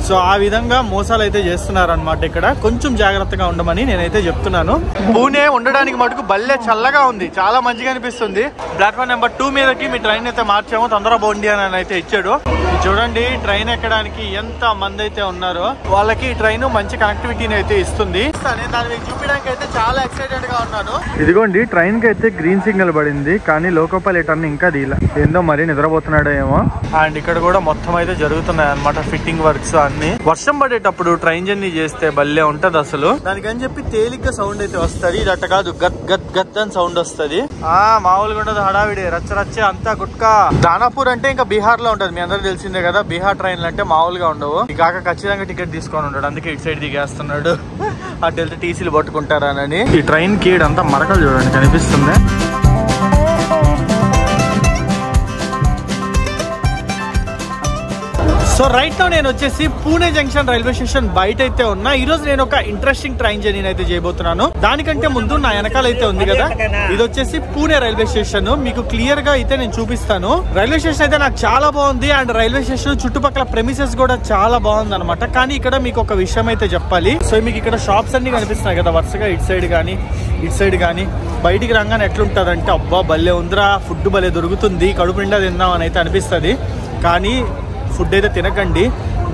So ఆ విధంగా మోసాలు అయితే చేస్తున్నారు అనమాట. ఇక్కడ కొంచెం జాగ్రత్తగా ఉండమని నేనైతే చెప్తున్నాను. పూణే ఉండడానికి మటుకు భలే చల్లగా ఉంది, చాలా మంచిగా అనిపిస్తుంది. ప్లాట్ఫామ్ నెంబర్ 2 మీదకి మీ ట్రైన్ అయితే మార్చాము, తొందరగా పోండి అని అయితే ఇచ్చాడు. చూడండి ట్రైన్ ఎక్కడానికి ఎంత మంది అయితే ఉన్నారో వాళ్ళకి ట్రైన్ మంచి కనెక్టివిటీని అయితే ఇస్తుంది. నేను దాని మీద చూపించడానికి అయితే చాలా ఎక్సైటెడ్ గా ఉన్నాను. ఇదిగోండి ట్రైన్ కి అయితే గ్రీన్ సిగ్నల్ పడింది, కానీ లోకల్ పైలట్ అన్న ఇంకా దీలా, ఏందో మరి నిద్రపోతున్నాడో ఏమో. అండ్ ఇక్కడ కూడా మొత్తం అయితే జరుగుతున్నాయి అనమాట ఫిట్టింగ్ వర్క్స్ అన్ని. వర్షం పడేటప్పుడు ట్రైన్ జర్నీ చేస్తే భలే ఉంటది అసలు. దానికని చెప్పి తేలిగ్గా సౌండ్ అయితే వస్తుంది, ఇది అట్ట కాదు గత్ గత్ గత్ అని సౌండ్ వస్తుంది. మామూలుగా ఉండదు, హడావిడి రచ్చ రచ్చే అంతా గుట్కా. దానాపూర్ అంటే ఇంకా బీహార్ లో ఉంటది, మీ అందరూ తెలిసిందే కదా. బీహార్ ట్రైన్లు అంటే మామూలుగా ఉండవు. కాక ఖచ్చితంగా టికెట్ తీసుకొని ఉంటాడు, అందుకే ఇటు సైడ్ దిగేస్తున్నాడు. అటు వెళ్తే టీసీలు పట్టుకుంటారనని. ఈ ట్రైన్ కి అంతా మరకలు చూడండి కనిపిస్తుంది. సో రైట్ నౌ నేను వచ్చేసి పూణే జంక్షన్ రైల్వే స్టేషన్ బయట అయితే ఉన్నా. ఈ రోజు నేను ఒక ఇంట్రెస్టింగ్ ట్రైన్ జర్నీ అయితే చేయబోతున్నాను. దానికంటే ముందు నా వెనకాల అయితే ఉంది కదా, ఇది వచ్చేసి పూణే రైల్వే స్టేషన్. మీకు క్లియర్ గా అయితే నేను చూపిస్తాను. రైల్వే స్టేషన్ అయితే నాకు చాలా బాగుంది, అండ్ రైల్వే స్టేషన్ చుట్టుపక్కల ప్రెమిసెస్ కూడా చాలా బాగుంది అనమాట. కానీ ఇక్కడ మీకు ఒక విషయం అయితే చెప్పాలి. సో మీకు ఇక్కడ షాప్స్ అన్ని కనిపిస్తున్నాయి కదా వరుసగా, ఇటు సైడ్ కానీ ఇటు సైడ్ కానీ. బయటికి రాగానే ఎట్లుంటది అంటే అబ్బా భలే ఉందిరా, ఫుడ్ భలే దొరుకుతుంది, కడుపు నిండా తిందాం అని అయితే అనిపిస్తుంది. కానీ ఫుడ్ అయితే తినకండి.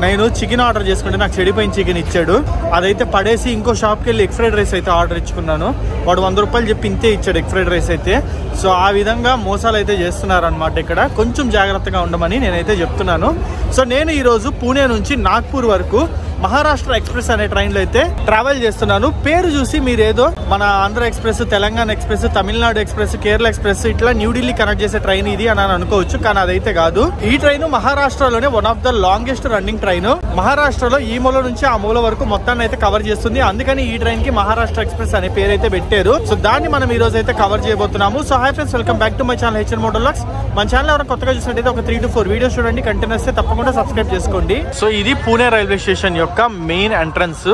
నేను చికెన్ ఆర్డర్ చేసుకుంటే నాకు చెడిపోయిన చికెన్ ఇచ్చాడు, అదైతే పడేసి ఇంకో షాప్కి వెళ్ళి ఎగ్ ఫ్రైడ్ రైస్ అయితే ఆర్డర్ ఇచ్చుకున్నాను. వాడు 100 రూపాయలు చెప్పి ఇంతే ఇచ్చాడు ఎగ్ ఫ్రైడ్ రైస్ అయితే. సో ఆ విధంగా మోసాలు అయితే చేస్తున్నారు అనమాట. ఇక్కడ కొంచెం జాగ్రత్తగా ఉండమని నేనైతే చెప్తున్నాను. సో నేను ఈరోజు పూణే నుంచి నాగ్పూర్ వరకు మహారాష్ట్ర ఎక్స్ప్రెస్ అనే ట్రైన్లో అయితే ట్రావెల్ చేస్తున్నాను. పేరు చూసి మీరేదో మన Andhra express, Telangana express, Tamil Nadu express, Kerala express ఇట్లా న్యూఢిల్లీ కనెక్ట్ చేసే ట్రైన్ ఇది అని అనుకోవచ్చు, కానీ అదైతే కాదు. ఈ ట్రైన్ మహారాష్ట్రలోనే one of the longest running train. మహారాష్ట్రలో ఈ మూల నుంచి ఆ మూల వరకు మొత్తాన్ని అయితే కవర్ చేస్తుంది. అందుకని ఈ ట్రైన్ కి మహారాష్ట్ర ఎక్స్ప్రెస్ అనే పేరు అయితే పెట్టారు. సో దాన్ని మనం ఈ రోజు అయితే కవర్ చేయబోతున్నాము. So hi friends, welcome back to my channel HN moto vlogs. మన ఛానల్ ఎవరైనా కొత్తగా చూసినట్టయితే ఒక 3 to 4 వీడియోస్ చూడండి, కంటెంట్ వస్తే తప్పకుండా సబ్స్క్రైబ్ చేసుకోండి. సో ఇది పూణే రైల్వే స్టేషన్ యొక్క main entrance.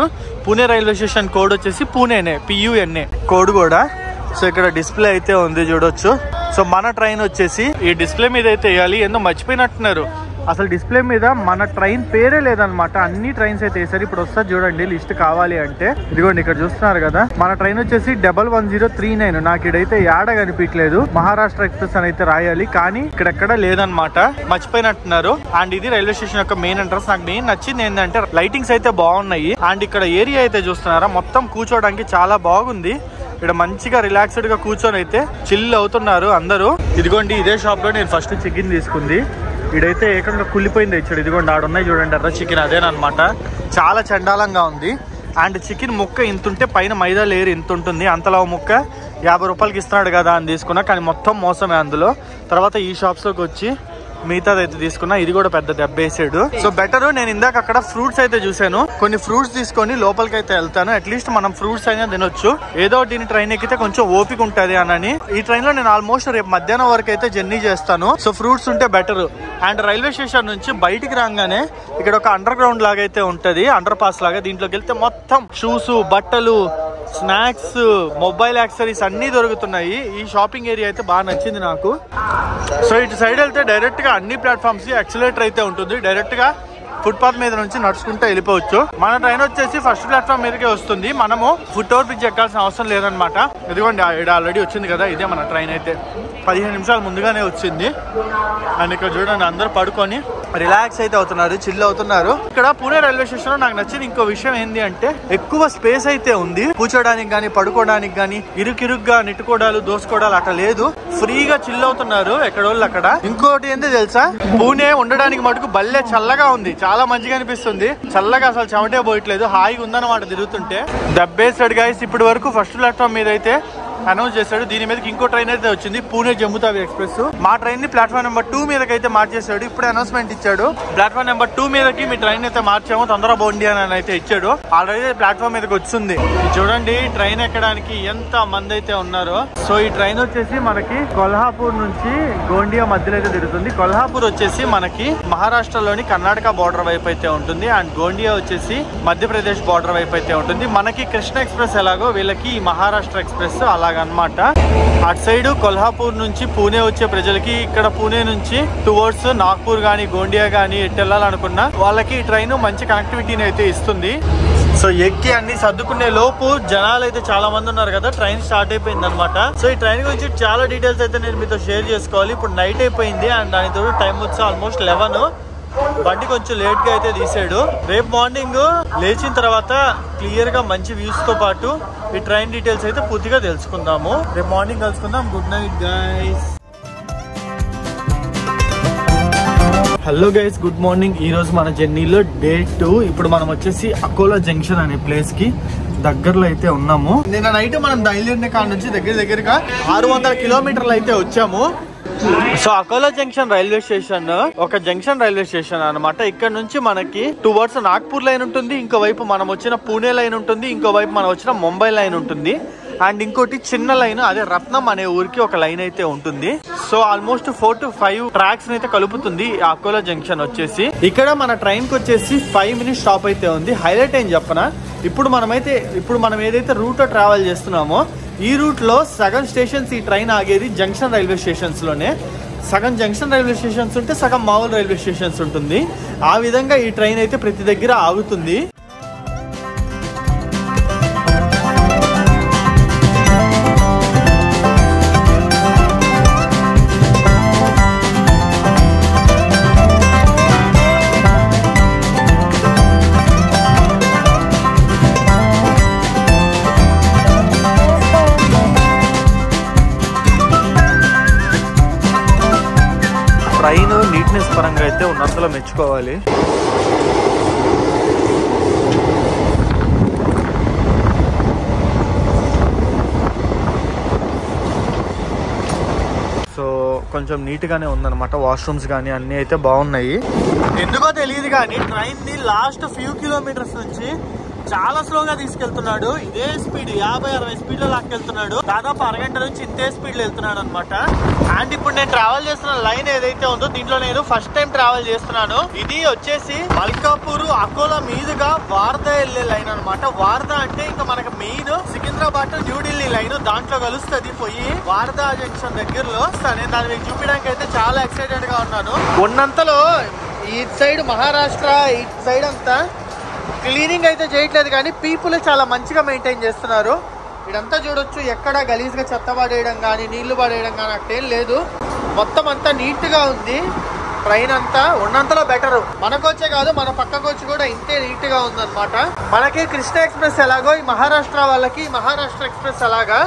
Pune railway station code వచ్చేసి పూణేనే, PUNA కోడ్ కూడా. సో ఇక్కడ డిస్ప్లే అయితే ఉంది చూడొచ్చు. సో మన ట్రైన్ వచ్చేసి ఈ డిస్ప్లే మీద అయితే వేయాలి, ఏందో మర్చిపోయినట్టున్నారు. అసలు డిస్ప్లే మీద మన ట్రైన్ పేరే లేదనమాట, అన్ని ట్రైన్స్ అయితే వేసారు. ఇప్పుడు వస్తుంది చూడండి లిస్ట్ కావాలి అంటే. ఇదిగోండి ఇక్కడ చూస్తున్నారు కదా, మన ట్రైన్ వచ్చేసి 11039. నాకు ఇడైతే యాడ కనిపించలేదు. మహారాష్ట్ర ఎక్స్ప్రెస్ అని అయితే రాయాలి, కానీ ఇక్కడెక్కడ లేదనమాట, మర్చిపోయినట్టున్నారు. అండ్ ఇది రైల్వే స్టేషన్ యొక్క మెయిన్ ఎంట్రన్స్. నాకు మెయిన్ నచ్చింది ఏంటంటే లైటింగ్స్ అయితే బాగున్నాయి. అండ్ ఇక్కడ ఏరియా అయితే చూస్తున్నారా, మొత్తం కూర్చోడానికి చాలా బాగుంది. ఇక్కడ మంచిగా రిలాక్స్డ్ గా కూర్చొని అయితే చిల్ అవుతున్నారు అందరూ. ఇదిగోండి ఇదే షాప్ లో నేను ఫస్ట్ చికెన్ తీసుకుంది. ఇడైతే ఏకంగా కుళ్ళిపోయింది ఇచ్చాడు. ఇదిగోండి ఆడున్నాయి చూడండి ఎర్ర చికెన్, అదేనమాట. చాలా చండాలంగా ఉంది. అండ్ చికెన్ ముక్క ఇంతుంటే పైన మైదా లేరు ఇంత ఉంటుంది, అంతలా ముక్క 50 రూపాయలకి ఇస్తున్నాడు కదా అని తీసుకున్నా, కానీ మొత్తం మోసమే అందులో. తర్వాత ఈ షాప్స్లోకి వచ్చి మిగతాది అయితే తీసుకున్నా, ఇది కూడా పెద్ద దెబ్బ వేసాడు. సో బెటర్, నేను ఇందాక అక్కడ ఫ్రూట్స్ అయితే చూసాను, కొన్ని ఫ్రూట్స్ తీసుకొని లోపలికి అయితే వెళ్తాను. అట్లీస్ట్ మనం ఫ్రూట్స్ అయినా తినొచ్చు. ఏదో దీని ట్రైన్ ఎక్కితే కొంచెం ఓపిక ఉంటది అని. ఈ ట్రైన్ లో నేను ఆల్మోస్ట్ రేపు మధ్యాహ్నం వరకు అయితే జర్నీ చేస్తాను. సో ఫ్రూట్స్ ఉంటే బెటర్. అండ్ రైల్వే స్టేషన్ నుంచి బయటికి రాగానే ఇక్కడ ఒక అండర్ గ్రౌండ్ లాగా అయితే ఉంటది, అండర్ పాస్ లాగా. దీంట్లోకి వెళ్తే మొత్తం షూస్, బట్టలు, స్నాక్స్, మొబైల్ యాక్సెసరీస్ అన్ని దొరుకుతున్నాయి. ఈ షాపింగ్ ఏరియా అయితే బాగా నచ్చింది నాకు. సో ఇటు సైడ్ వెళ్తే డైరెక్ట్ గా అన్ని ప్లాట్ఫామ్స్ యాక్సిలేటర్ అయితే ఉంటుంది. డైరెక్ట్ గా ఫుట్పాత్ మీద నుంచి నడుచుకుంటూ వెళ్ళిపోవచ్చు. మన ట్రైన్ వచ్చేసి ఫస్ట్ ప్లాట్ఫామ్ మీదకే వస్తుంది. మనము ఫుట్ ఓవర్ బ్రిడ్జ్ ఎక్కాల్సిన అవసరం లేదనమాట. ఇదిగోండి ఇక్కడ ఆల్రెడీ వచ్చింది కదా, ఇదే మన ట్రైన్ అయితే 15 నిమిషాలు ముందుగానే వచ్చింది. అండ్ ఇక్కడ చూడండి అందరూ పడుకొని రిలాక్స్ అయితే అవుతున్నారు, చిల్ అవుతున్నారు. ఇక్కడ పూణే రైల్వే స్టేషన్ లో నాకు నచ్చింది ఇంకో విషయం ఏంటి అంటే ఎక్కువ స్పేస్ అయితే ఉంది. కూర్చోడానికి గానీ పడుకోవడానికి గానీ ఇరుకిరుగ్గా నెట్టుకోవడాలు, దోసుకోవడాలు అట్లా లేదు. ఫ్రీగా చిల్ అవుతున్నారు ఎక్కడోళ్ళు అక్కడ. ఇంకోటి ఏంటి తెలుసా, పూణే ఉండడానికి మటుకు భలే చల్లగా ఉంది, చాలా మంచిగా అనిపిస్తుంది. చల్లగా అసలు చెమటే పోయట్లేదు, హాయిగా ఉందన్నమాట తిరుగుతుంటే. దబ్బేసాడు గైస్. ఇప్పటి వరకు ఫస్ట్ ప్లాట్ఫామ్ మీద అయితే అనౌన్స్ చేశాడు, దీని మీదకి ఇంకో ట్రైన్ అయితే వచ్చింది, పూణే జమ్ము తావి ఎక్స్ప్రెస్. మా ట్రైన్ ని ప్లాట్ఫామ్ నెంబర్ 2 మీదకి అయితే మార్చేశాడు. ఇప్పుడే అనౌన్స్మెంట్ ఇచ్చాడు, ప్లాట్ఫామ్ నెంబర్ 2 మీదకి మీ ట్రైన్ అయితే మార్చాము, తొందరగా పోండి అని అయితే ఇచ్చాడు. ఆల్రెడీ ప్లాట్ఫామ్ మీదకి వచ్చింది. చూడండి ట్రైన్ ఎక్కడానికి ఎంత మంది అయితే ఉన్నారో. సో ఈ ట్రైన్ వచ్చేసి మనకి కొల్హాపూర్ నుంచి గోండియా మధ్యలో అయితే తిరుగుతుంది. కొల్హాపూర్ వచ్చేసి మనకి మహారాష్ట్రలోని కర్ణాటక బార్డర్ వైపు అయితే ఉంటుంది. అండ్ గోండియా వచ్చేసి మధ్యప్రదేశ్ బార్డర్ వైపు అయితే ఉంటుంది. మనకి కృష్ణ ఎక్స్ప్రెస్ ఎలాగో వీళ్ళకి మహారాష్ట్ర ఎక్స్ప్రెస్ అలాగ అలాగనమాట. అటు సైడ్ కొల్హాపూర్ నుంచి పూణే వచ్చే ప్రజలకి, ఇక్కడ పూణే నుంచి టువర్డ్స్ నాగ్పూర్ గానీ గోండియా గానీ ఎటు వెళ్ళాలనుకున్నా వాళ్ళకి ఈ ట్రైన్ మంచి కనెక్టివిటీని అయితే ఇస్తుంది. సో ఎక్కి అన్ని సర్దుకునే లోపు జనాలు అయితే చాలా మంది ఉన్నారు కదా, ట్రైన్ స్టార్ట్ అయిపోయింది అనమాట. సో ఈ ట్రైన్ గురించి చాలా డీటెయిల్స్ అయితే నేను మీతో షేర్ చేసుకోవాలి. ఇప్పుడు నైట్ అయిపోయింది అండ్ దానితో టైం వచ్చి ఆల్మోస్ట్ 11. బండి కొంచెం లేట్ గా అయితే తీసాడు. రేపు మార్నింగ్ లేచిన తర్వాత క్లియర్ గా మంచి వ్యూస్ తో పాటు ఈ ట్రైన్ డీటెయిల్స్ అయితే పూర్తిగా తెలుసుకుందాము. రేపు మార్నింగ్ కలుసుకుందాం. Good night guys. Hello guys, good morning. ఈ రోజు మన జర్నీలో డే 2. ఇప్పుడు మనం వచ్చేసి అకోలా జంక్షన్ అనే ప్లేస్ కి దగ్గరలో అయితే ఉన్నాము. నిన్న నైట్ మనం బయలుదేరిన కాడ నుంచి దగ్గరగా 600 కిలోమీటర్లు అయితే వచ్చాము. So Akola junction railway station ఒక జంక్షన్ రైల్వే స్టేషన్ అనమాట. ఇక్కడ నుంచి మనకి టువర్డ్స్ నాగ్పూర్ లైన్ ఉంటుంది, ఇంకోవైపు మనం వచ్చిన పూణే లైన్ ఉంటుంది, ఇంకోవైపు మనం వచ్చిన ముంబై లైన్ ఉంటుంది, అండ్ ఇంకోటి చిన్న లైన్ అదే రత్నం అనే ఊరికి ఒక లైన్ అయితే ఉంటుంది. సో ఆల్మోస్ట్ 4 to 5 ట్రాక్స్ అయితే కలుపుతుంది అకోలా జంక్షన్ వచ్చేసి. ఇక్కడ మన ట్రైన్ కి వచ్చేసి 5 minutes స్టాప్ అయితే ఉంది. హైలైట్ ఏం చెప్పనా, ఇప్పుడు మనం ఏదైతే రూట్ లో ట్రావెల్ చేస్తున్నామో ఈ రూట్ లో సగం స్టేషన్స్ ఈ ట్రైన్ ఆగేది జంక్షన్ రైల్వే స్టేషన్స్ లోనే. సగం జంక్షన్ రైల్వే స్టేషన్స్ ఉంటే సగం మామూలు రైల్వే స్టేషన్స్ ఉంటుంది. ఆ విధంగా ఈ ట్రైన్ అయితే ప్రతి దగ్గర ఆగుతుంది. ట్రైన్ నీట్నెస్ పరంగా అయితే ఉన్నంతలో మెచ్చుకోవాలి. సో కొంచెం నీట్ గానే ఉందన్నమాట. వాష్రూమ్స్ కానీ అన్ని అయితే బాగున్నాయి. ఎందుకో తెలియదు కానీ ట్రైన్ ని లాస్ట్ ఫ్యూ కిలోమీటర్స్ నుంచి చాలా స్లోగా తీసుకెళ్తున్నాడు. ఇదే స్పీడ్ 50-60 స్పీడ్ లో లాక్కెళ్తున్నాడు. దాదాపు అరగంట నుంచి ఇంతే స్పీడ్ లో వెళ్తున్నాడు అనమాట. అండ్ ఇప్పుడు నేను ట్రావెల్ చేస్తున్న లైన్ ఏదైతే ఉందో దీంట్లో నేను ఫస్ట్ టైం ట్రావెల్ చేస్తున్నాను. ఇది వచ్చేసి మల్కాపూర్ అకోలా మీదుగా వార్దా వెళ్లే లైన్ అనమాట. వార్దా అంటే ఇంకా మనకి మెయిన్ సికింద్రాబాద్ న్యూఢిల్లీ లైన్, దాంట్లో కలుస్తుంది పోయి వార్దా జంక్షన్ దగ్గరలో. నేను దాన్ని మీకు చూపించడానికి అయితే చాలా ఎక్సైటెడ్ గా ఉన్నాను. ఉన్నంతలో ఈ సైడ్ మహారాష్ట్ర, ఈ సైడ్ అంతా క్లీనింగ్ అయితే చేయట్లేదు కానీ పీపుల్ చాలా మంచిగా మెయింటైన్ చేస్తున్నారు. ఇదంతా చూడొచ్చు, ఎక్కడ గలీజ్ గా చెత్త పడేయడం కానీ నీళ్లు పడేయడం కానీ అట్టేం లేదు. మొత్తం అంతా నీట్ గా ఉంది. ట్రైన్ అంతా ఉన్నంతలో బెటర్. మనకొచ్చే కాదు, మన పక్కకొచ్చి కూడా ఇంతే నీట్ గా ఉందన్నమాట. మనకి కృష్ణ ఎక్స్ప్రెస్ ఎలాగో ఈ మహారాష్ట్ర వాళ్ళకి మహారాష్ట్ర ఎక్స్ప్రెస్ అలాగా.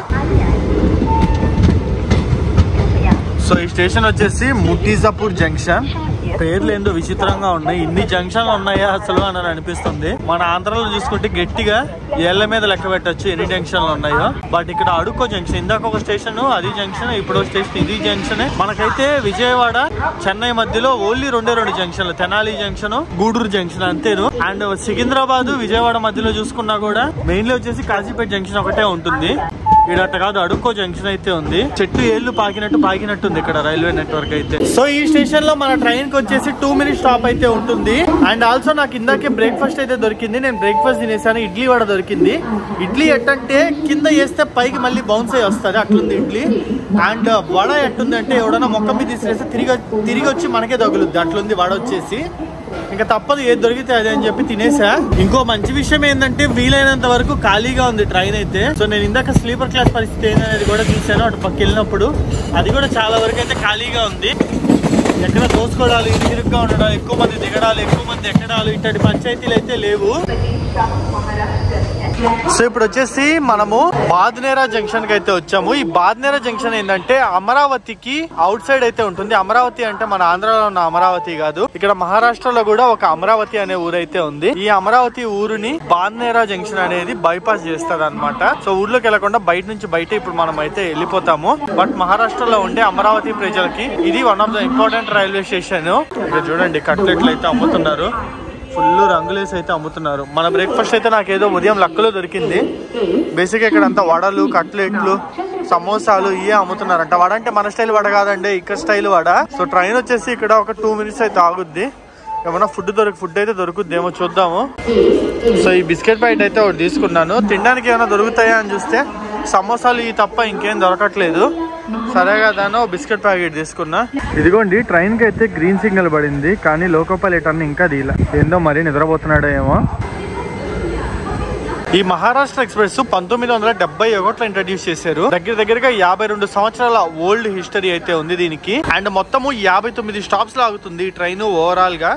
సో ఈ స్టేషన్ వచ్చేసి ముటీజాపూర్ జంక్షన్. పేర్లు ఏందో విచిత్రంగా ఉన్నాయి. ఇన్ని జంక్షన్లు ఉన్నాయా అసలు అని అనిపిస్తుంది. మన ఆంధ్రలో చూసుకుంటే గట్టిగా ఏళ్ల మీద లెక్క పెట్టచ్చు ఎన్ని జంక్షన్లు ఉన్నాయో. బట్ ఇక్కడ అడుక్కో జంక్షన్, ఇందాక ఒక స్టేషన్ అది జంక్షన్, ఇప్పుడు స్టేషన్ ఇది జంక్షన్. మనకైతే విజయవాడ చెన్నై మధ్యలో ఓన్లీ 2 జంక్షన్లు, తెనాలి జంక్షన్, గూడూరు జంక్షన్ అంతేను. అండ్ సికింద్రాబాద్ విజయవాడ మధ్యలో చూసుకున్నా కూడా మెయిన్లీ వచ్చేసి కాజీపేట జంక్షన్ ఒకటే ఉంటుంది. ఇడట కాదు, అడుక్కో జంక్షన్ అయితే ఉంది. చెట్టు ఏళ్లు పాకినట్టుంది ఇక్కడ రైల్వే నెట్వర్క్ అయితే. సో ఈ స్టేషన్ లో మన ట్రైన్ కి వచ్చేసి 2 minutes స్టాప్ అయితే ఉంటుంది. అండ్ ఆల్సో నాకు ఇందాకే బ్రేక్ఫాస్ట్ అయితే దొరికింది. నేను బ్రేక్ఫాస్ట్ తినేసాను. ఇడ్లీ వడ దొరికింది. ఇడ్లీ ఎట్టంటే కింద వేస్తే పైకి మళ్ళీ బౌన్స్ అయ్యి వస్తుంది, అట్లుంది ఇడ్లీ. అండ్ వడ ఎట్టుంది అంటే ఎవడన్నా మొక్క మీద తీసిరేస్తే తిరిగి వచ్చి మనకే తగులుద్ది, అట్లుంది వడ వచ్చేసి. ఇంకా తప్పదు, ఏది దొరికితే అదే అని చెప్పి తినేసా. ఇంకో మంచి విషయం ఏంటంటే వీలైనంత వరకు ఖాళీగా ఉంది ట్రైన్ అయితే. సో నేను ఇందాక స్లీపర్ క్లాస్ పరిస్థితి ఏంటనేది కూడా చూసాను అటు పక్క వెళ్ళినప్పుడు. అది కూడా చాలా వరకు అయితే ఖాళీగా ఉంది. ఎక్కడ దోసుకోవడాలు, ఇరుగ్గా ఉండడం, ఎక్కువ మంది దిగడాలు, ఎక్కువ మంది ఎక్కడాలు, ఇట్లాంటి పంచాయతీలు అయితే లేవు. సో ఇప్పుడు వచ్చేసి మనము బాద్నేరా జంక్షన్ కి అయితే వచ్చాము. ఈ బాద్నేరా జంక్షన్ ఏంటంటే అమరావతికి అవుట్ సైడ్ అయితే ఉంటుంది. అమరావతి అంటే మన ఆంధ్రాలో ఉన్న అమరావతి కాదు, ఇక్కడ మహారాష్ట్రలో కూడా ఒక అమరావతి అనే ఊరైతే ఉంది. ఈ అమరావతి ఊరుని బాద్నేరా జంక్షన్ అనేది బైపాస్ చేస్తారు అనమాట. సో ఊర్లోకి వెళ్లకుండా బయట ఇప్పుడు మనం అయితే వెళ్ళిపోతాము. బట్ మహారాష్ట్రలో ఉండే అమరావతి ప్రజలకి ఇది one of the important railway station. ఇక్కడ చూడండి కట్లెట్లు అయితే అమ్ముతున్నారు, ఫుల్ రంగులేసి అయితే అమ్ముతున్నారు. మన బ్రేక్ఫాస్ట్ అయితే నాకేదో ఉదయం లక్కలో దొరికింది. బేసిక్గా ఇక్కడ అంతా వడలు, కట్లెట్లు, సమోసాలు ఇవే అమ్ముతున్నారంట. వడ అంటే మన స్టైల్ వడ కాదండి, ఇక్కడ స్టైల్ వడ. సో ట్రైన్ వచ్చేసి ఇక్కడ ఒక 2 minutes అయితే ఆగుద్ది. ఏమన్నా ఫుడ్ అయితే దొరుకుద్దేమో చూద్దాము. సో ఈ బిస్కెట్ ప్యాకెట్ అయితే ఒకటి తీసుకున్నాను. తినడానికి ఏమైనా దొరుకుతాయా అని చూస్తే సమోసాలు ఈ తప్ప ఇంకేం దొరకట్లేదు. సరే కదా బిస్కెట్ ప్యాకెట్ తీసుకున్నా. ఇదిగోండి ట్రైన్ కి అయితే గ్రీన్ సిగ్నల్ పడింది, కానీ లోకో పైలట్ అన్న ఇంకా దీలా, ఏందో మరీ నిద్రపోతున్నాడో ఏమో. ఈ మహారాష్ట్ర ఎక్స్ప్రెస్ 1971లో ఇంట్రడ్యూస్ చేశారు. దగ్గరగా 52 సంవత్సరాల ఓల్డ్ హిస్టరీ అయితే ఉంది దీనికి. అండ్ మొత్తము 59 స్టాప్స్ లో ఆగుతుంది ఈ ట్రైన్ ఓవరాల్ గా.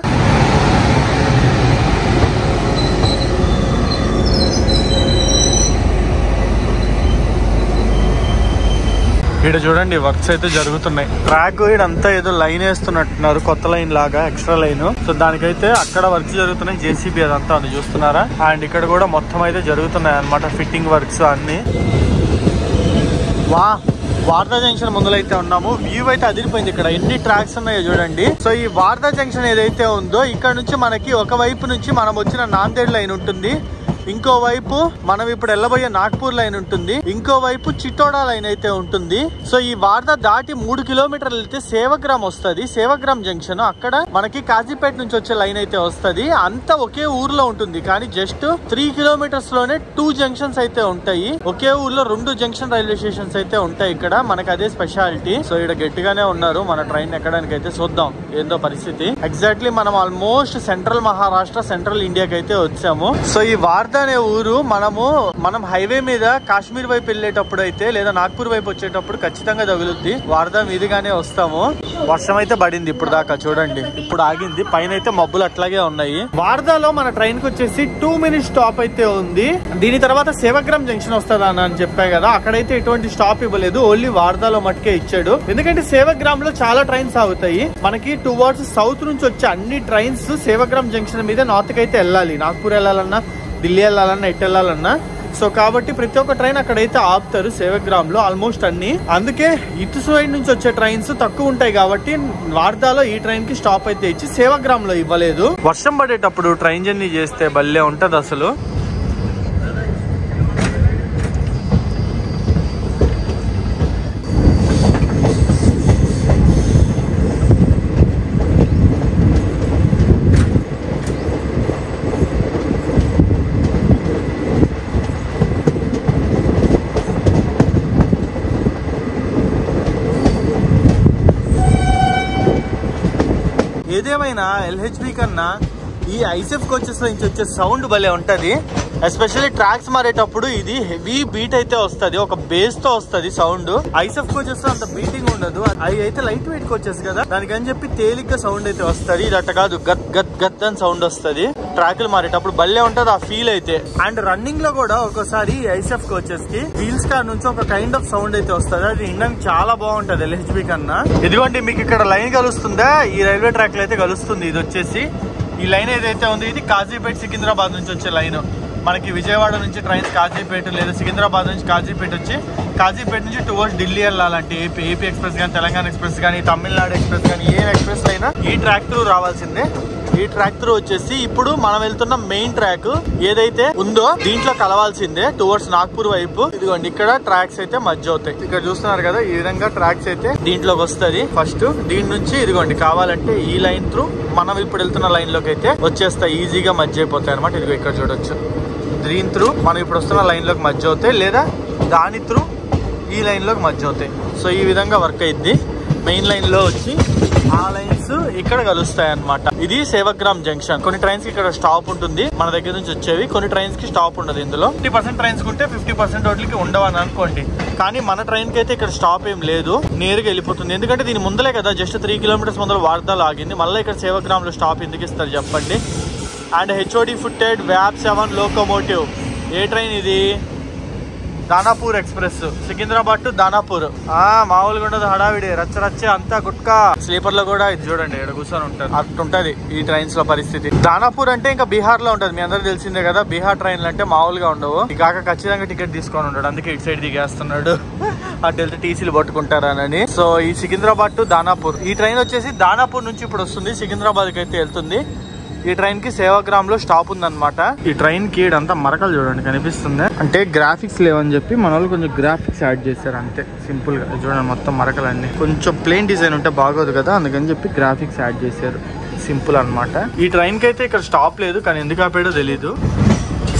ఇక్కడ చూడండి వర్క్స్ అయితే జరుగుతున్నాయి. ట్రాక్ ఇదంతా ఏదో లైన్ వేస్తున్నట్టున్నారు, కొత్త లైన్ లాగా ఎక్స్ట్రా లైన్. సో దానికైతే అక్కడ వర్క్స్ జరుగుతున్నాయి, జేసీబీ అదంతా ఉంది చూస్తున్నారా. అండ్ ఇక్కడ కూడా మొత్తం అయితే జరుగుతున్నాయి అన్నమాట, ఫిట్టింగ్ వర్క్స్ అన్ని. వార్దా జంక్షన్ ముందులైతే ఉన్నాము. వ్యూ అయితే అదిరిపోయింది. ఇక్కడ ఎన్ని ట్రాక్స్ ఉన్నాయో చూడండి. సో ఈ వార్దా జంక్షన్ ఏదైతే ఉందో ఇక్కడ నుంచి మనకి ఒక వైపు నుంచి మనం వచ్చిన నాందేడ్ లైన్ ఉంటుంది, ఇంకో వైపు మనం ఇప్పుడు వెళ్ళబోయే నాగ్పూర్ లైన్ ఉంటుంది, ఇంకో వైపు చిట్టోడా లైన్ అయితే ఉంటుంది. సో ఈ వార్దా దాటి 3 కిలోమీటర్లు వెళ్తే సేవగ్రామ్ వస్తుంది. సేవగ్రామ్ జంక్షన్ అక్కడ మనకి కాజీపేట నుంచి వచ్చే లైన్ అయితే వస్తుంది. అంతా ఒకే ఊర్లో ఉంటుంది, కానీ జస్ట్ 3 కిలోమీటర్స్ లోనే 2 జంక్షన్స్ అయితే ఉంటాయి. ఒకే ఊర్లో 2 జంక్షన్ రైల్వే స్టేషన్స్ అయితే ఉంటాయి ఇక్కడ. మనకి అదే స్పెషాలిటీ. సో ఇక్కడ గట్టిగానే ఉన్నారు మన ట్రైన్ ఎక్కడానికి అయితే. చూద్దాం ఏందో పరిస్థితి. ఎగ్జాక్ట్లీ మనం ఆల్మోస్ట్ సెంట్రల్ మహారాష్ట్ర, సెంట్రల్ ఇండియాకి అయితే వచ్చాము. సో ఈ వార్దా అనే ఊరు మనం హైవే మీద కాశ్మీర్ వైపు వెళ్ళేటప్పుడు అయితే లేదా నాగ్పూర్ వైపు వచ్చేటప్పుడు ఖచ్చితంగా తగులుద్ది. వార్దా మీదుగానే వస్తాము. వర్షం అయితే పడింది ఇప్పుడు దాకా చూడండి, ఇప్పుడు ఆగింది. పైన అయితే మబ్బులు అట్లాగే ఉన్నాయి. వార్దాలో మన ట్రైన్ కి వచ్చేసి 2 మినిట్స్ స్టాప్ అయితే ఉంది. దీని తర్వాత సేవగ్రామ్ జంక్షన్ వస్తుందా అని చెప్పా కదా, అక్కడైతే ఎటువంటి స్టాప్ ఇవ్వలేదు, ఓన్లీ వార్దాలో మట్టుకే ఇచ్చాడు. ఎందుకంటే సేవగ్రామ్ లో చాలా ట్రైన్స్ ఆగుతాయి. మనకి టువర్డ్స్ సౌత్ నుంచి వచ్చే అన్ని ట్రైన్స్ సేవగ్రామ్ జంక్షన్ మీద నార్త్ కి అయితే వెళ్ళాలి. నాగ్పూర్ వెళ్ళాలన్నా, ఢిల్లీ వెళ్ళాలన్నా, ఎటు వెళ్ళాలన్నా. సో కాబట్టి ప్రతి ఒక్క ట్రైన్ అక్కడైతే ఆపుతారు సేవగ్రామ్ లో ఆల్మోస్ట్ అన్ని. అందుకే ఇటు సైడ్ నుంచి వచ్చే ట్రైన్స్ తక్కువ ఉంటాయి కాబట్టి వార్దాలో ఈ ట్రైన్ కి స్టాప్ అయితే ఇచ్చి సేవగ్రామ్ లో ఇవ్వలేదు. వర్షం పడేటప్పుడు ట్రైన్ జర్నీ చేస్తే భలే ఉంటది అసలు. ఏదేమైనా ఎల్హెచ్బి కన్నా ఈ ఐసెఫ్ కోచెస్ నుంచి వచ్చే సౌండ్ భలే ఉంటది. ఎస్పెషల్లీ ట్రాక్స్ మారేటప్పుడు ఇది హెవీ బీట్ అయితే వస్తుంది, ఒక బేస్ తో వస్తుంది సౌండ్. ఐసెఫ్ కోచెస్ అంత బీటింగ్ ఉండదు, అవి అయితే లైట్ వెయిట్ కోచెస్ కదా, దానికని చెప్పి తేలిగ్గా సౌండ్ అయితే వస్తుంది. ఇది అట్ట కాదు, గత్ గత్ గత్ అని సౌండ్ వస్తుంది. ట్రాక్లు మారేటప్పుడు భలే ఉంటది ఆ ఫీల్ అయితే. అండ్ రన్నింగ్ లో కూడా ఒకసారి ఐసెఫ్ కోచెస్ కి వీల్స్ కార్ నుంచి ఒక కైండ్ ఆఫ్ సౌండ్ అయితే వస్తుంది. అది వినడానికి చాలా బాగుంటది ఎల్హెచ్బి కన్నా. ఇదిగోండి మీకు ఇక్కడ లైన్ కలుస్తుందా, ఈ రైల్వే ట్రాక్ లో అయితే కలుస్తుంది. ఇది వచ్చేసి ఈ లైన్ ఏదైతే ఉంది ఇది కాజీపేట సికింద్రాబాద్ నుంచి వచ్చే లైన్. మనకి విజయవాడ నుంచి ట్రైన్స్ కాజీపేట లేదా సికింద్రాబాద్ నుంచి కాజీపేట వచ్చి కాజీపేట నుంచి టువర్డ్స్ ఢిల్లీ వెళ్ళాలంటే ఏపీ ఎక్స్ప్రెస్ కానీ, తెలంగాణ ఎక్స్ప్రెస్ కానీ, తమిళనాడు ఎక్స్ప్రెస్ కానీ, ఏ ఎక్స్ప్రెస్ అయినా ఈ ట్రాక్ త్రూ రావాల్సిందే. ఈ ట్రాక్ త్రూ వచ్చేసి ఇప్పుడు మనం వెళ్తున్న మెయిన్ ట్రాక్ ఏదైతే ఉందో దీంట్లో కలవాల్సిందే టువర్డ్స్ నాగ్పూర్ వైపు. ఇదిగోండి ఇక్కడ ట్రాక్స్ అయితే మధ్య అవుతాయి. ఇక్కడ చూస్తున్నారు కదా, ఈ విధంగా ట్రాక్స్ అయితే దీంట్లోకి వస్తుంది. ఫస్ట్ దీని నుంచి ఇదిగోండి కావాలంటే ఈ లైన్ త్రూ మనం ఇప్పుడు వెళ్తున్న లైన్ లోకి అయితే వచ్చేస్తాయి, ఈజీగా మధ్య అయిపోతాయి అనమాట. ఇదిగో ఇక్కడ చూడొచ్చు, దీని త్రూ మనం ఇప్పుడు వస్తున్న లైన్ లోకి మధ్య అవుతాయి, లేదా దాని త్రూ ఈ లైన్ లోకి మధ్య అవుతాయి. సో ఈ విధంగా వర్క్ అయింది. మెయిన్ లైన్ లో వచ్చి ఆ లైన్స్ ఇక్కడ కలుస్తాయి అన్నమాట. ఇది సేవగ్రామ్ జంక్షన్. కొన్ని ట్రైన్స్ కి ఇక్కడ స్టాప్ ఉంటుంది మన దగ్గర నుంచి వచ్చేవి, కొన్ని ట్రైన్స్ కి స్టాప్ ఉండదు. ఇందులో 50% ట్రైన్స్ ఉంటే 50% వాటికి ఉండవని అనుకోండి. కానీ మన ట్రైన్ కి అయితే ఇక్కడ స్టాప్ ఏం లేదు, నేరుగా వెళ్ళిపోతుంది. ఎందుకంటే దీని ముందలే కదా, జస్ట్ 3 కిలోమీటర్స్ ముందర వార్దాలో ఆగింది. మళ్ళీ ఇక్కడ సేవగ్రామ్ లో స్టాప్ ఎందుకు ఇస్తారు చెప్పండి. అండ్ హెచ్ఓడి ఫుట్టెడ్ వ్యాప్ 7 లోకోమోటివ్. ఏ ట్రైన్ ఇది? Danapur express, Secunderabad to Danapur. మామూలుగా ఉండదు, హడావిడి రచ్చరచ్చే అంతా గుట్కా. స్లీపర్ లో కూడా ఇది చూడండి ఇక్కడ కూర్చొని ఉంటారు, అట్టుంటది ఈ ట్రైన్స్ లో పరిస్థితి. దానాపూర్ అంటే ఇంకా బీహార్ లో ఉంటది, మీ అందరూ తెలిసిందే కదా. బీహార్ ట్రైన్లు అంటే మామూలుగా ఉండవు. కాక ఖచ్చితంగా టికెట్ తీసుకొని ఉంటాడు, అందుకే ఇటు సైడ్ దిగేస్తున్నాడు. అటు వెళ్తే టీసీలు పట్టుకుంటారని. సో ఈ సికింద్రాబాద్ టు దానాపూర్, ఈ ట్రైన్ వచ్చేసి దానాపూర్ నుంచి ఇప్పుడు వస్తుంది, సికింద్రాబాద్ కి అయితే వెళ్తుంది. ఈ ట్రైన్ కి సేవాగ్రామ్ లో స్టాప్ ఉందన్నమాట. ఈ ట్రైన్ కి అంతా మరకలు చూడండి కనిపిస్తుంది. అంటే గ్రాఫిక్స్ లేవని చెప్పి మన వాళ్ళు కొంచెం గ్రాఫిక్స్ యాడ్ చేశారు అంతే, సింపుల్ గా చూడండి. మొత్తం మరకలన్నీ కొంచెం ప్లెయిన్ డిజైన్ ఉంటే బాగోదు కదా, అందుకని చెప్పి గ్రాఫిక్స్ యాడ్ చేశారు, సింపుల్ అన్నమాట. ఈ ట్రైన్ కి అయితే ఇక్కడ స్టాప్ లేదు, కానీ ఎందుకు ఆపాడో తెలీదు.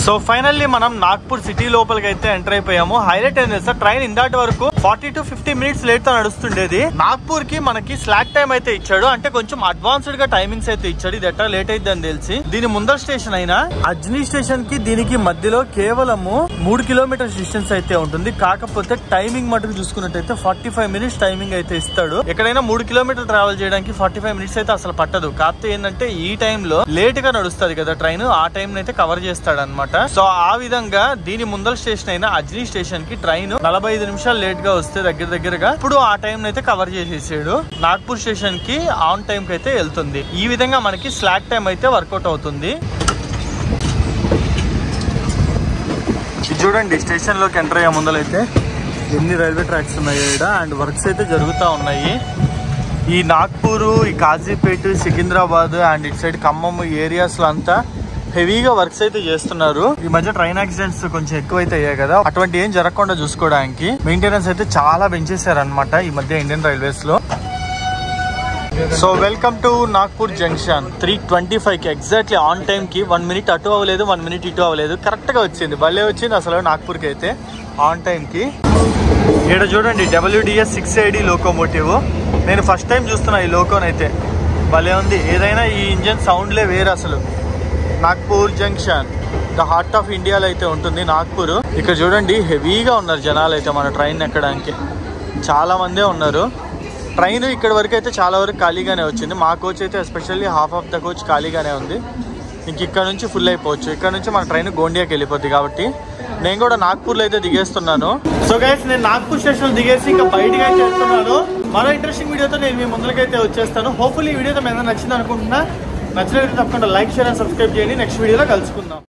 సో ఫైనల్లీ మనం నాగ్పూర్ సిటీ లోపలికి అయితే ఎంటర్ అయిపోయాము. హైలైట్ ఏంటి తెలుసా, ట్రైన్ ఇందాటి వరకు 40 to 50 minutes లేట్ తో నడుస్తుండేది. నాగ్పూర్ కి మనకి స్లాక్ టైం అయితే ఇచ్చాడు, అంటే కొంచెం అడ్వాన్స్డ్ గా టైమింగ్స్ అయితే ఇచ్చాడు. ఇది ఎట్లా లేట్ అయితే అని తెలిసి దీని ముందర స్టేషన్ అయినా అజ్ని స్టేషన్ కి దీనికి మధ్యలో కేవలము 3 kilometers డిస్టెన్స్ అయితే ఉంటుంది. కాకపోతే టైమింగ్ మటుకు చూసుకున్నట్టయితే 45 minutes టైమింగ్ అయితే ఇస్తాడు. ఎక్కడైనా 3 kilometers ట్రావెల్ చేయడానికి 45 minutes అయితే అసలు పట్టదు. కాకపోతే ఏంటంటే ఈ టైంలో లేట్ గా నడుస్తుంది కదా ట్రైన్, ఆ టైం అయితే కవర్ చేస్తాడు అనమాట. సో ఆ విధంగా దీని ముందర స్టేషన్ అయిన అజ్ని స్టేషన్ కి ట్రైన్ 45 నిమిషాలు లేట్ గా వస్తే దగ్గరగా ఇప్పుడు ఆ టైం అయితే కవర్ చేసేసాడు. నాగ్పూర్ స్టేషన్ కి ఆన్ టైం కి అయితే వెళ్తుంది. ఈ విధంగా మనకి స్లాక్ టైం అయితే వర్కౌట్ అవుతుంది. ఇది చూడండి, స్టేషన్ లోకి ఎంటర్ అయ్యే ముందరైతే ఎన్ని రైల్వే ట్రాక్స్ ఉన్నాయి ఇక్కడ, అండ్ వర్క్స్ అయితే జరుగుతూ ఉన్నాయి. ఈ నాగ్పూర్, ఈ కాజీపేట, సికింద్రాబాద్ అండ్ ఇటు సైడ్ ఖమ్మం ఏరియాస్ లో అంతా హెవీగా వర్క్స్ అయితే చేస్తున్నారు. ఈ మధ్య ట్రైన్ యాక్సిడెంట్స్ కొంచెం ఎక్కువైతే అయ్యాయి కదా, అటువంటి ఏం జరగకుండా చూసుకోవడానికి మెయింటెనెన్స్ అయితే చాలా పెంచేశారు అనమాట ఈ మధ్య ఇండియన్ రైల్వేస్ లో. So welcome to Nagpur junction. 3:25 కి ఎగ్జాక్ట్లీ ఆన్ టైం కి 1 minute అటు అవ్వలేదు, 1 minute ఇటు అవ్వలేదు, కరెక్ట్ గా వచ్చింది. భలే వచ్చింది అసలు నాగ్పూర్ కి అయితే ఆన్ టైం కి. ఇక్కడ చూడండి WDS 680 లోకోమోటివ్. నేను ఫస్ట్ టైం చూస్తున్నా ఈ లోకోనైతే, భలే ఉంది. ఏదైనా ఈ ఇంజన్ సౌండ్లే వేరు అసలు. Nagpur junction the heart of ఇండియాలో అయితే ఉంటుంది నాగ్పూర్. ఇక్కడ చూడండి హెవీగా ఉన్నారు జనాలు అయితే మన ట్రైన్ ఎక్కడానికి, చాలా మందే ఉన్నారు. ట్రైన్ ఇక్కడ వరకు అయితే చాలా వరకు ఖాళీగానే వచ్చింది. మా కోచ్ అయితే especially half of the coach ఖాళీగానే ఉంది. ఇంక ఇక్కడ నుంచి ఫుల్ అయిపోవచ్చు. ఇక్కడ నుంచి మన ట్రైన్ గోండియాకి వెళ్ళిపోద్ది కాబట్టి నేను కూడా నాగ్పూర్లో అయితే దిగేస్తున్నాను. సో గైస్, నేను నాగ్పూర్ స్టేషన్ దిగేసి ఇంకా బయటకి అయితే వెళ్తున్నాను. మరో ఇంట్రెస్టింగ్ వీడియోతో నేను మీ ముందుకైతే వచ్చేస్తాను. హోప్ఫుల్లీ ఈ వీడియోతో మీద నచ్చింది అనుకుంటున్నా. నచ్చినట్లయితే తప్పకుండా లైక్, షేర్ అండ్ సబ్స్క్రైబ్ చేయండి. నెక్స్ట్ వీడియోలో కలుసుకుందాం.